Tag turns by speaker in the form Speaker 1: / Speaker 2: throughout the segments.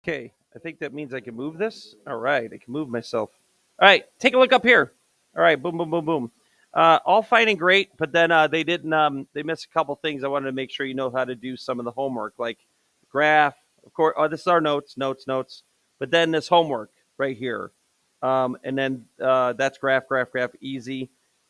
Speaker 1: Okay, I think that means I can move this. All right, I can move myself. All right, take a look up here. All right, boom, boom, boom, boom. All fine and great, but then they didn't. They missed a couple things. I wanted to make sure you know how to do some of the homework, like graph. Of course, this is our notes, notes, notes. But then this homework right here, and then that's graph, graph, graph, easy.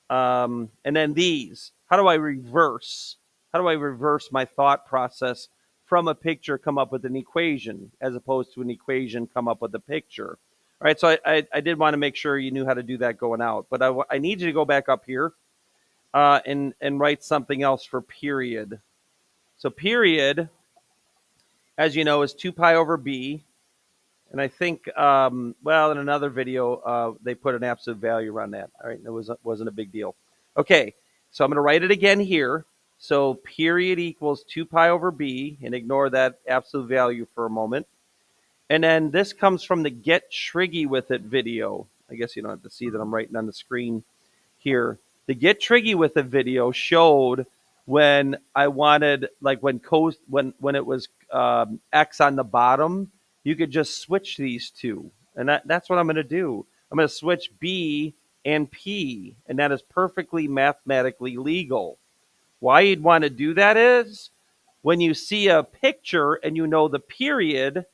Speaker 1: And then these. How do I reverse? How do I reverse my thought process from a picture come up with an equation as opposed to an equation come up with a picture? All right, so I did want to make sure you knew how to do that going out, but I need you to go back up here and write something else for period. So period, as you know, is 2 pi over b. And I think, well, in another video, they put an absolute value around that. All right, it wasn't a big deal. Okay, so I'm going to write it again here. So period equals 2 pi over b, and ignore that absolute value for a moment. And then this comes from the Get Triggy With It video. I guess you don't have to see that I'm writing on the screen here. The Get Triggy With It video showed when I wanted, like when it was X on the bottom, you could just switch these two. And that's what I'm going to do. I'm going to switch B and P, and that is perfectly mathematically legal. Why you'd want to do that is when you see a picture and you know the period,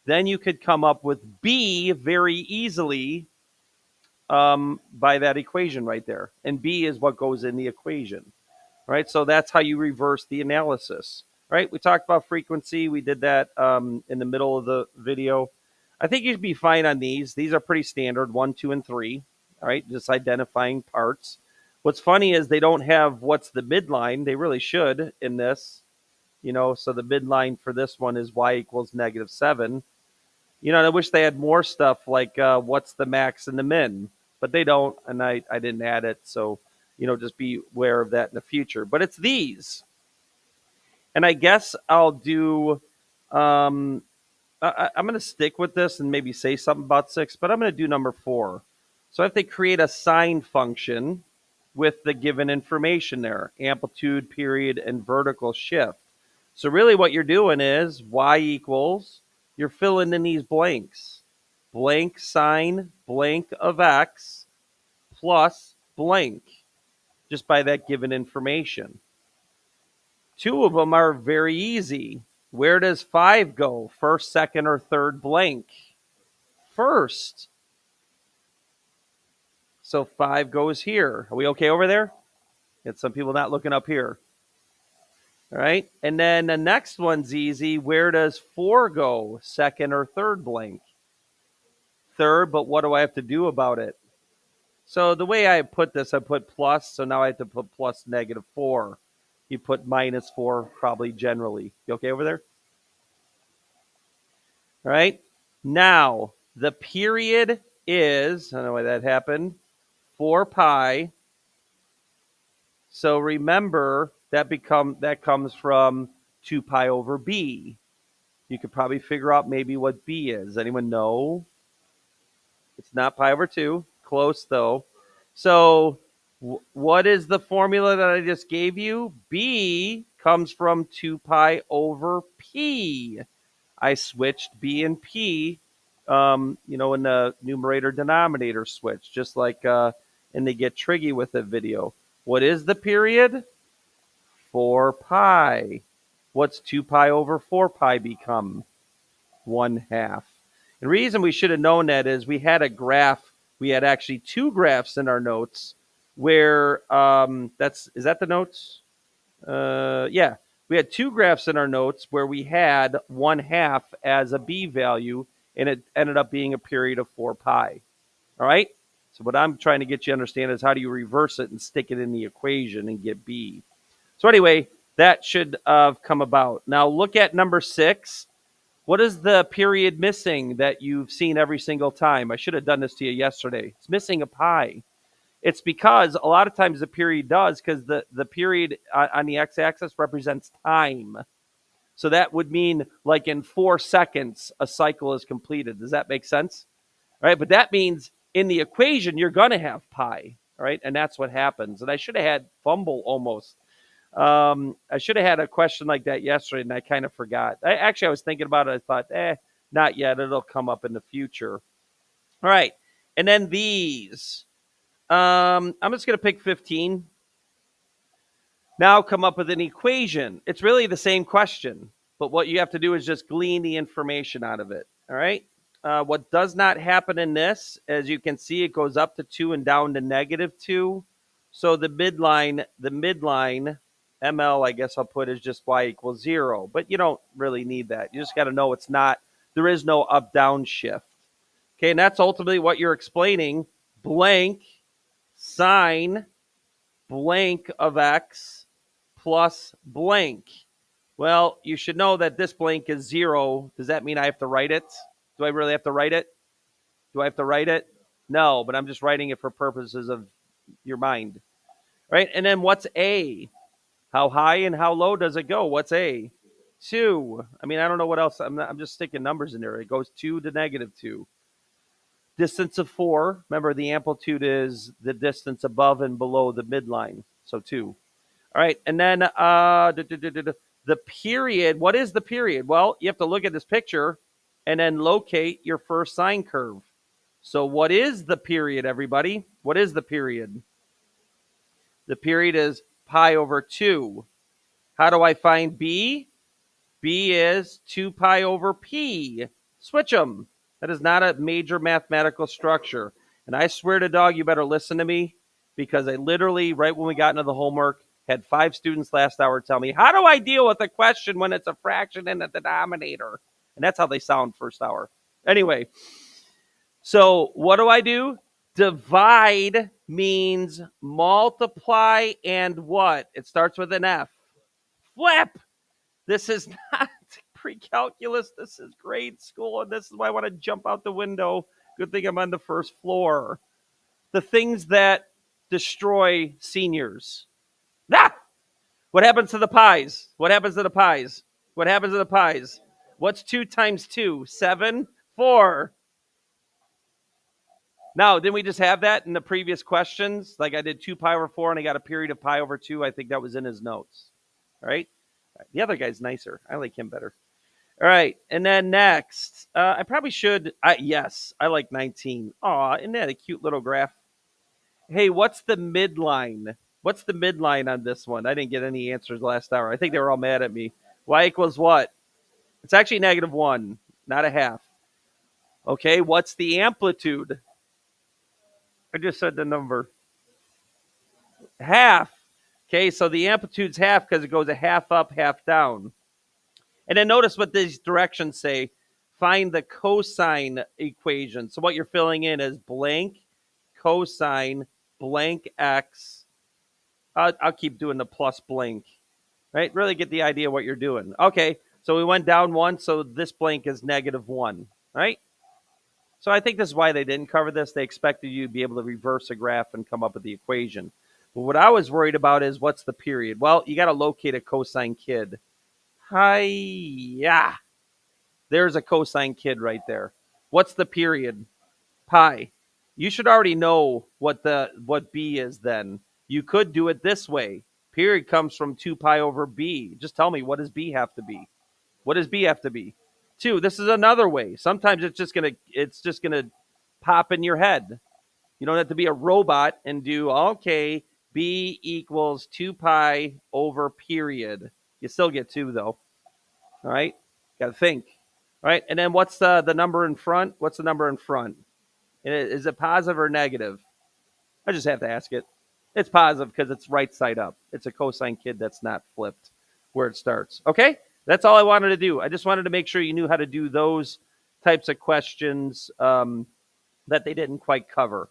Speaker 1: then you could come up with B very easily by that equation right there. And B is what goes in the equation, right? So that's how you reverse the analysis, right? We talked about frequency. We did that in the middle of the video. I think you'd be fine on these. These are pretty standard, 1, 2, and 3, all right? Just identifying parts. What's funny is they don't have what's the midline. They really should in this, so the midline for this one is y equals -7. And I wish they had more stuff like what's the max and the min, but they don't, and I didn't add it. So, just be aware of that in the future. But it's these. And I guess I'll do, I'm going to stick with this and maybe say something about 6, but I'm going to do number 4. So I have to create a sine function with the given information there, amplitude, period, and vertical shift. So really what you're doing is y equals, you're filling in these blanks. Blank sine blank of x plus blank, just by that given information. 2 of them are very easy. Where does 5 go? First, second, or third blank? First. So 5 goes here. Are we okay over there? Get some people not looking up here. All right. And then the next one's easy. Where does 4 go? Second or third blank? Third, but what do I have to do about it? So the way I put this, I put plus. So now I have to put plus -4. You put -4 probably generally. You okay over there? All right. Now, the period is, I don't know why that happened, 4 pi. So remember, that comes from 2 pi over b. You could probably figure out maybe what b is. Anyone know? It's not pi over 2. Close, though. So what is the formula that I just gave you? B comes from 2 pi over p. I switched b and p, in the numerator denominator switch, just like in the Get Triggy With It video. What is the period? 4 pi. What's 2 pi over 4 pi become? 1/2. The reason we should have known that is we had a graph. We had actually 2 graphs in our notes where is that the notes? Yeah. We had 2 graphs in our notes where we had 1/2 as a b value, and it ended up being a period of 4 pi. All right? So what I'm trying to get you to understand is how do you reverse it and stick it in the equation and get b. So anyway, that should come about. Now look at number 6. What is the period missing that you've seen every single time? I should have done this to you yesterday. It's missing a pi. It's because a lot of times the period does, because the period on the x-axis represents time. So that would mean like in 4 seconds, a cycle is completed. Does that make sense? All right, but that means in the equation, you're going to have pi. All right, and that's what happens. And I should have had fumble almost. I should have had a question like that yesterday, and I kind of forgot. I was thinking about it. I thought, Not yet. It'll come up in the future. All right. And then these. I'm just going to pick 15. Now come up with an equation. It's really the same question, but what you have to do is just glean the information out of it. All right. What does not happen in this, as you can see, it goes up to 2 and down to -2. So the midline, ML, I guess I'll put is just y equals 0. But you don't really need that. You just got to know it's not, there is no up down shift. Okay. And that's ultimately what you're explaining. Blank sine blank of x plus blank. Well, you should know that this blank is 0. Does that mean I have to write it? Do I really have to write it? Do I have to write it? No, but I'm just writing it for purposes of your mind. Right? And then what's A? How high and how low does it go? What's A? 2. I mean, I don't know what else. I'm just sticking numbers in there. It goes 2 to -2. Distance of 4. Remember, the amplitude is the distance above and below the midline. So 2. All right. And then the period. What is the period? Well, you have to look at this picture and then locate your first sine curve. So what is the period, everybody? What is the period? The period is pi over 2. How do I find B? B is 2 pi over P. Switch them. That is not a major mathematical structure. And I swear to dog, you better listen to me, because I literally, right when we got into the homework, had 5 students last hour tell me, how do I deal with a question when it's a fraction in the denominator? And that's how they sound first hour. Anyway, so what do? Divide means multiply and what? It starts with an F. Flip. This is not pre-calculus. This is grade school, and this is why I want to jump out the window. Good thing I'm on the first floor. The things that destroy seniors. Ah! What happens to the pies? What happens to the pies? What happens to the pies? What's 2 times 2? 7? 4. Now, didn't we just have that in the previous questions? Like I did 2 pi over 4 and I got a period of pi over 2. I think that was in his notes. All right? The other guy's nicer. I like him better. All right. And then next, I probably should. Yes, I like 19. Aw, isn't that a cute little graph? Hey, what's the midline? What's the midline on this one? I didn't get any answers last hour. I think they were all mad at me. Y equals what? It's actually -1, not a half. Okay, what's the amplitude? I just said the number. Half. Okay, so the amplitude's half because it goes a half up, half down. And then notice what these directions say. Find the cosine equation. So what you're filling in is blank cosine blank x. I'll keep doing the plus blank. Right? Really get the idea what you're doing. Okay, so we went down 1, so this blank is -1. Right? So I think this is why they didn't cover this. They expected you to be able to reverse a graph and come up with the equation. But what I was worried about is what's the period? Well, you got to locate a cosine kid. Hi-ya. There's a cosine kid right there. What's the period? Pi. You should already know what B is then. You could do it this way. Period comes from 2 pi over B. Just tell me, what does B have to be? What does B have to be? 2. This is another way. Sometimes it's just gonna pop in your head. You don't have to be a robot and do, okay, B equals 2 pi over period. You still get 2 though. All right? Got to think. All right? And then what's the number in front? What's the number in front? Is it positive or negative? I just have to ask it. It's positive because it's right side up. It's a cosine kid that's not flipped where it starts. Okay? That's all I wanted to do. I just wanted to make sure you knew how to do those types of questions that they didn't quite cover.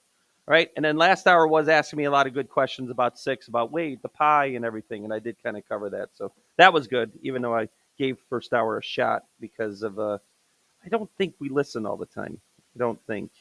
Speaker 1: All right? And then last hour was asking me a lot of good questions about 6, about weight, the pi, and everything. And I did kind of cover that. So that was good, even though I gave first hour a shot because of I don't think we listen all the time. I don't think.